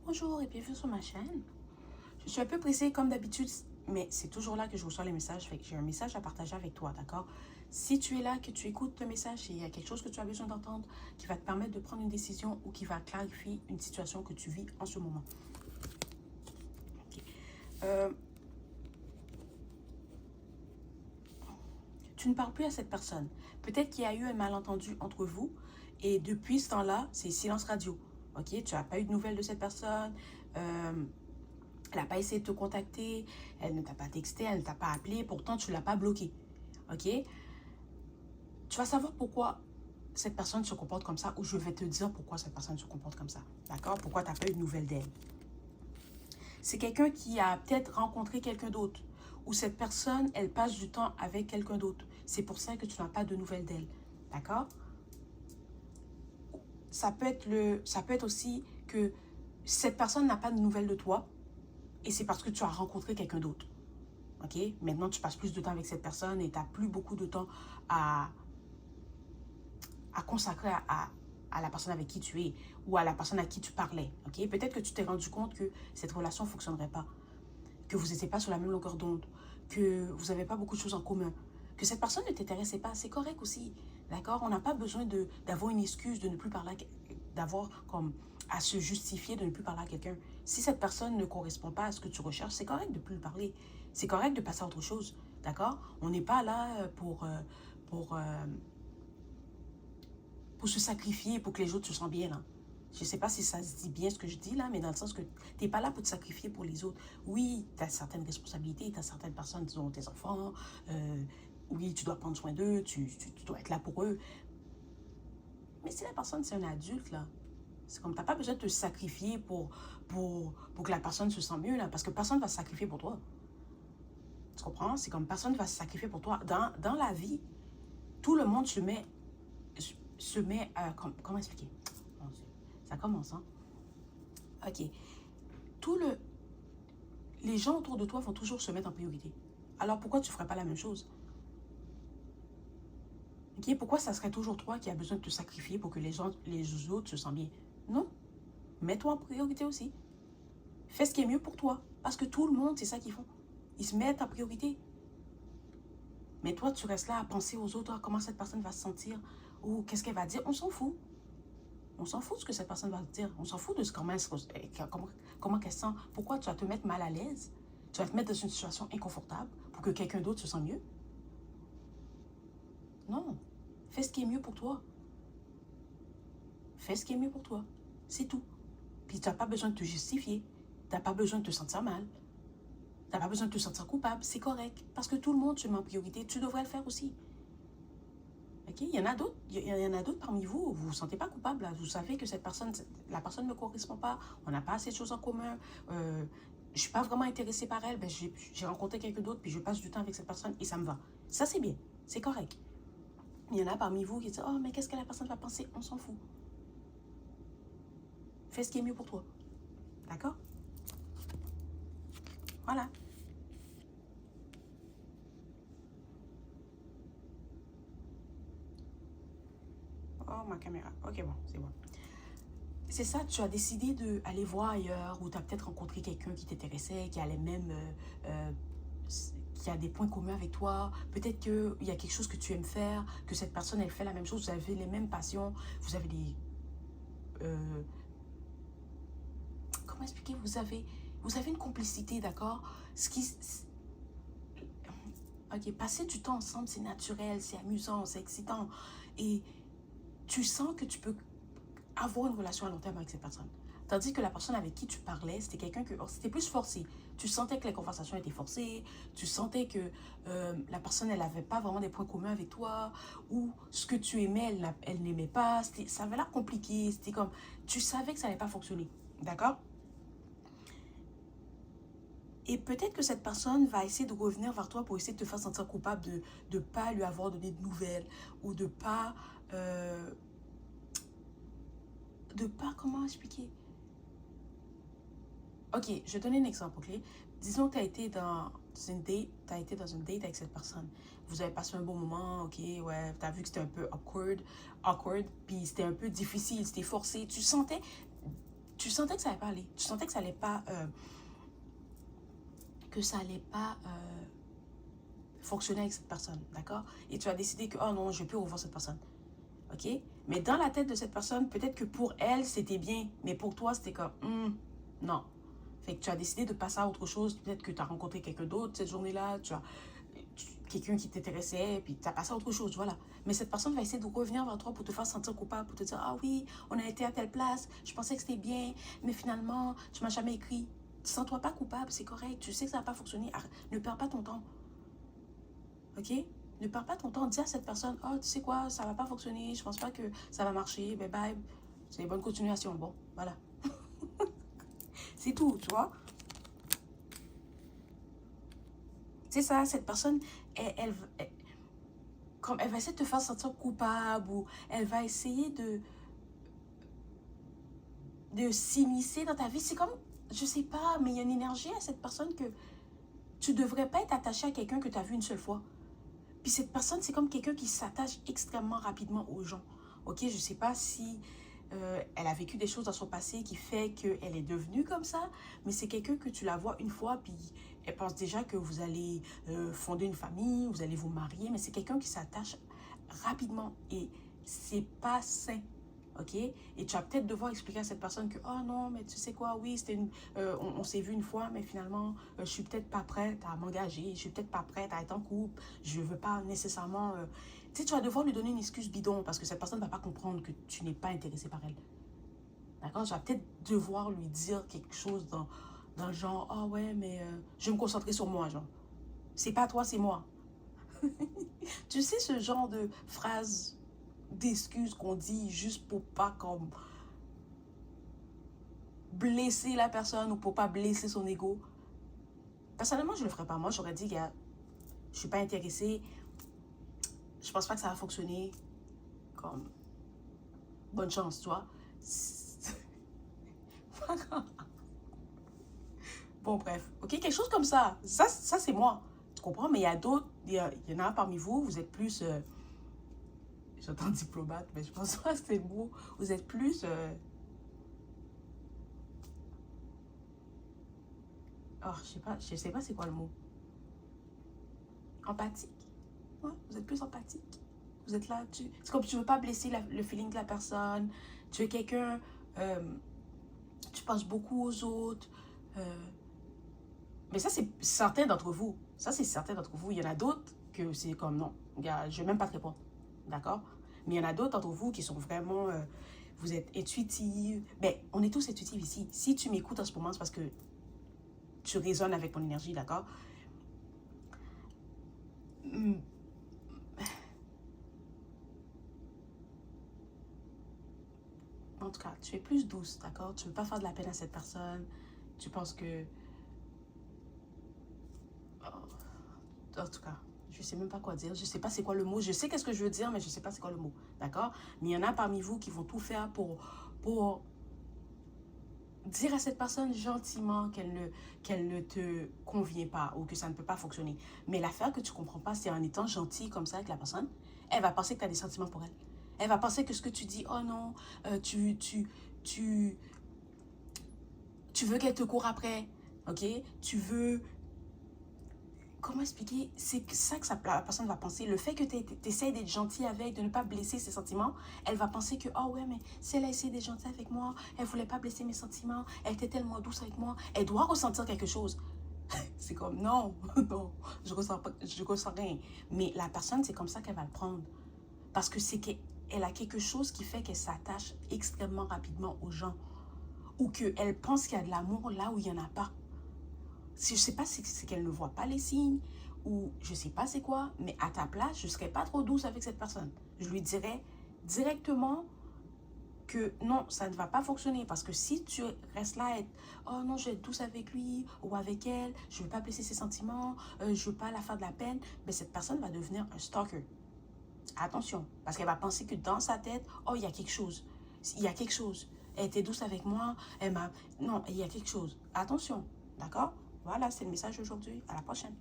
Bonjour et bienvenue sur ma chaîne. Je suis un peu pressée comme d'habitude, mais c'est toujours là que je reçois les messages. Fait que j'ai un message à partager avec toi, d'accord? Si tu es là, que tu écoutes le message et il y a quelque chose que tu as besoin d'entendre qui va te permettre de prendre une décision ou qui va clarifier une situation que tu vis en ce moment. Okay. Tu ne parles plus à cette personne. Peut-être qu'il y a eu un malentendu entre vous et depuis ce temps-là, c'est silence radio. Ok, tu n'as pas eu de nouvelles de cette personne. Elle n'a pas essayé de te contacter, elle ne t'a pas texté, elle ne t'a pas appelé, pourtant tu ne l'as pas bloqué. Ok? Tu vas savoir pourquoi cette personne se comporte comme ça ou je vais te dire pourquoi cette personne se comporte comme ça. D'accord? Pourquoi tu n'as pas eu de nouvelles d'elle. C'est quelqu'un qui a peut-être rencontré quelqu'un d'autre ou cette personne, elle passe du temps avec quelqu'un d'autre. C'est pour ça que tu n'as pas de nouvelles d'elle. D'accord? Ça peut être aussi que cette personne n'a pas de nouvelles de toi et c'est parce que tu as rencontré quelqu'un d'autre. Ok? Maintenant, tu passes plus de temps avec cette personne et tu n'as plus beaucoup de temps à consacrer à la personne avec qui tu es ou à la personne à qui tu parlais. Ok? Peut-être que tu t'es rendu compte que cette relation ne fonctionnerait pas, que vous n'étiez pas sur la même longueur d'onde, que vous n'avez pas beaucoup de choses en commun, que cette personne ne t'intéressait pas. C'est correct aussi. D'accord? On n'a pas besoin d'avoir une excuse de ne plus parler, d'avoir comme à se justifier de ne plus parler à quelqu'un. Si cette personne ne correspond pas à ce que tu recherches, c'est correct de ne plus lui parler. C'est correct de passer à autre chose. D'accord? On n'est pas là pour, pour se sacrifier, pour que les autres se sentent bien. Là. Je ne sais pas si ça se dit bien ce que je dis là, mais dans le sens que tu n'es pas là pour te sacrifier pour les autres. Oui, tu as certaines responsabilités, tu as certaines personnes, disons tes enfants, oui, tu dois prendre soin d'eux, tu dois être là pour eux. Mais si la personne, c'est un adulte, là, c'est comme tu n'as pas besoin de te sacrifier pour que la personne se sente mieux, là, parce que personne ne va se sacrifier pour toi. Tu comprends? C'est comme personne ne va se sacrifier pour toi. Dans la vie, tout le monde se met comment expliquer? Ça commence, hein? Ok. Les gens autour de toi vont toujours se mettre en priorité. Alors pourquoi tu ne ferais pas la même chose? Ok? Pourquoi ça serait toujours toi qui as besoin de te sacrifier pour que les autres se sentent bien? Non. Mets-toi en priorité aussi. Fais ce qui est mieux pour toi. Parce que tout le monde, c'est ça qu'ils font. Ils se mettent en priorité. Mais toi, tu restes là à penser aux autres, comment cette personne va se sentir, ou qu'est-ce qu'elle va dire. On s'en fout. On s'en fout de ce que cette personne va te dire. On s'en fout de comment qu'elle sent. Pourquoi tu vas te mettre mal à l'aise? Tu vas te mettre dans une situation inconfortable pour que quelqu'un d'autre se sente mieux? Non. Fais ce qui est mieux pour toi. Fais ce qui est mieux pour toi. C'est tout. Puis tu n'as pas besoin de te justifier. Tu n'as pas besoin de te sentir mal. Tu n'as pas besoin de te sentir coupable. C'est correct. Parce que tout le monde se met en priorité. Tu devrais le faire aussi. Ok, il y en a d'autres. Il y en a d'autres parmi vous. Vous vous sentez pas coupable. Là. Vous savez que la personne ne me correspond pas. On n'a pas assez de choses en commun. Je suis pas vraiment intéressée par elle. Ben, j'ai rencontré quelqu'un d'autre. Puis je passe du temps avec cette personne et ça me va. Ça c'est bien. C'est correct. Il y en a parmi vous qui disent oh mais qu'est-ce que la personne va penser? On s'en fout. Fais ce qui est mieux pour toi. D'accord? Voilà. Oh ma caméra. Ok bon, c'est bon. C'est ça, tu as décidé d'aller voir ailleurs ou tu as peut-être rencontré quelqu'un qui t'intéressait, qui a les mêmes... qui a des points communs avec toi. Peut-être qu'il y a quelque chose que tu aimes faire, que cette personne, elle fait la même chose. Vous avez les mêmes passions, vous avez des... comment expliquer? Vous avez une complicité, d'accord? Ok, passer du temps ensemble, c'est naturel, c'est amusant, c'est excitant. Et tu sens que tu peux avoir une relation à long terme avec cette personne. Tandis que la personne avec qui tu parlais, c'était quelqu'un que... C'était plus forcé. Tu sentais que les conversations étaient forcées. Tu sentais que la personne, elle n'avait pas vraiment des points communs avec toi. Ou ce que tu aimais, elle n'aimait pas. Ça avait l'air compliqué. C'était comme... Tu savais que ça n'allait pas fonctionner. D'accord? Et peut-être que cette personne va essayer de revenir vers toi pour essayer de te faire sentir coupable de ne pas lui avoir donné de nouvelles. Ou de pas... comment expliquer? Ok, je vais donner un exemple, ok? Disons que tu as été dans une date avec cette personne. Vous avez passé un bon moment, ok, ouais, tu as vu que c'était un peu awkward, puis c'était un peu difficile, c'était forcé. Tu tu sentais que ça allait pas aller. Tu sentais que ça allait pas... fonctionner avec cette personne, d'accord? Et tu as décidé que, oh non, je ne vais plus revoir cette personne, ok? Mais dans la tête de cette personne, peut-être que pour elle, c'était bien, mais pour toi, c'était comme, non. Fait que tu as décidé de passer à autre chose, peut-être que tu as rencontré quelqu'un d'autre cette journée-là, quelqu'un qui t'intéressait, puis tu as passé à autre chose, voilà. Mais cette personne va essayer de revenir vers toi pour te faire sentir coupable, pour te dire, ah oui, on a été à telle place, je pensais que c'était bien, mais finalement, tu m'as jamais écrit. Sens-toi pas coupable, c'est correct, tu sais que ça n'a pas fonctionné, ne perds pas ton temps. Ok? Ne perds pas ton temps. Dis à cette personne, oh, tu sais quoi, ça va pas fonctionner, je pense pas que ça va marcher, bye bye, c'est une bonne continuation. Bon, voilà. C'est tout, tu vois? C'est ça, cette personne, comme elle va essayer de te faire sentir coupable ou elle va essayer de s'immiscer dans ta vie. C'est comme, je sais pas, mais il y a une énergie à cette personne que tu devrais pas être attaché à quelqu'un que tu as vu une seule fois. Puis cette personne, c'est comme quelqu'un qui s'attache extrêmement rapidement aux gens. Ok, je sais pas si elle a vécu des choses dans son passé qui fait qu'elle est devenue comme ça, mais c'est quelqu'un que tu la vois une fois, puis elle pense déjà que vous allez fonder une famille, vous allez vous marier, mais c'est quelqu'un qui s'attache rapidement et c'est pas sain. Ok? Et tu vas peut-être devoir expliquer à cette personne que, oh non, mais tu sais quoi, oui, on s'est vu une fois, mais finalement, je suis peut-être pas prête à m'engager, je suis peut-être pas prête à être en couple, je veux pas nécessairement... Tu sais, tu vas devoir lui donner une excuse bidon parce que cette personne ne va pas comprendre que tu n'es pas intéressé par elle. D'accord? Tu vas peut-être devoir lui dire quelque chose dans le genre, ah ouais, mais je vais me concentrer sur moi, genre. C'est pas toi, c'est moi. Tu sais, ce genre de phrase d'excuses qu'on dit juste pour pas comme blesser la personne ou pour pas blesser son ego. Personnellement, je le ferais pas. Moi, j'aurais dit, gars, je suis pas intéressée, je pense pas que ça va fonctionner. Comme, bonne chance, tu vois. Bon, bref. Ok, quelque chose comme ça. Ça c'est moi. Tu comprends? Mais il y a d'autres, il y en a parmi vous, vous êtes plus... j'entends diplomate, mais je pense pas que c'est le mot. Vous êtes plus... oh, je sais pas c'est quoi le mot. Empathique. Ouais, vous êtes plus empathique. Vous êtes là, c'est comme tu veux pas blesser le feeling de la personne. Tu es quelqu'un... tu penses beaucoup aux autres. Mais ça, c'est certains d'entre vous. Ça, c'est certains d'entre vous. Il y en a d'autres que c'est comme non. Regarde, je vais même pas te répondre. D'accord? Mais il y en a d'autres d'entre vous qui sont vraiment... vous êtes intuitive. Ben, on est tous intuitifs ici. Si tu m'écoutes en ce moment, c'est parce que tu résonnes avec mon énergie, d'accord? En tout cas, tu es plus douce, d'accord? Tu ne veux pas faire de la peine à cette personne. Tu penses que... Oh, en tout cas, je ne sais même pas quoi dire. Je ne sais pas c'est quoi le mot. Je sais qu'est-ce que je veux dire, mais je ne sais pas c'est quoi le mot, d'accord? Mais il y en a parmi vous qui vont tout faire pour dire à cette personne gentiment qu'elle ne te convient pas ou que ça ne peut pas fonctionner. Mais l'affaire que tu ne comprends pas, c'est en étant gentil comme ça avec la personne, elle va penser que tu as des sentiments pour elle. Elle va penser que ce que tu dis, oh non, tu veux qu'elle te court après, ok? Tu veux... Comment expliquer? C'est ça que la personne va penser. Le fait que tu essaies d'être gentil avec, de ne pas blesser ses sentiments, elle va penser que, oh ouais, mais si elle a essayé d'être gentille avec moi, elle voulait pas blesser mes sentiments, elle était tellement douce avec moi, elle doit ressentir quelque chose. C'est comme, non, non, je ressens rien. Mais la personne, c'est comme ça qu'elle va le prendre. Parce que c'est qu'elle a quelque chose qui fait qu'elle s'attache extrêmement rapidement aux gens. Ou qu'elle pense qu'il y a de l'amour là où il n'y en a pas. Si je sais pas si c'est qu'elle ne voit pas les signes ou je sais pas c'est quoi, mais à ta place, je serais pas trop douce avec cette personne. Je lui dirais directement que non, ça ne va pas fonctionner parce que si tu restes là à être oh non, je vais être douce avec lui ou avec elle, je ne veux pas blesser ses sentiments, je ne veux pas la faire de la peine, mais cette personne va devenir un stalker. Attention, parce qu'elle va penser que dans sa tête, oh, il y a quelque chose. Il y a quelque chose. Elle était douce avec moi, elle m'a... Non, il y a quelque chose. Attention, d'accord? Voilà, c'est le message d'aujourd'hui. À la prochaine.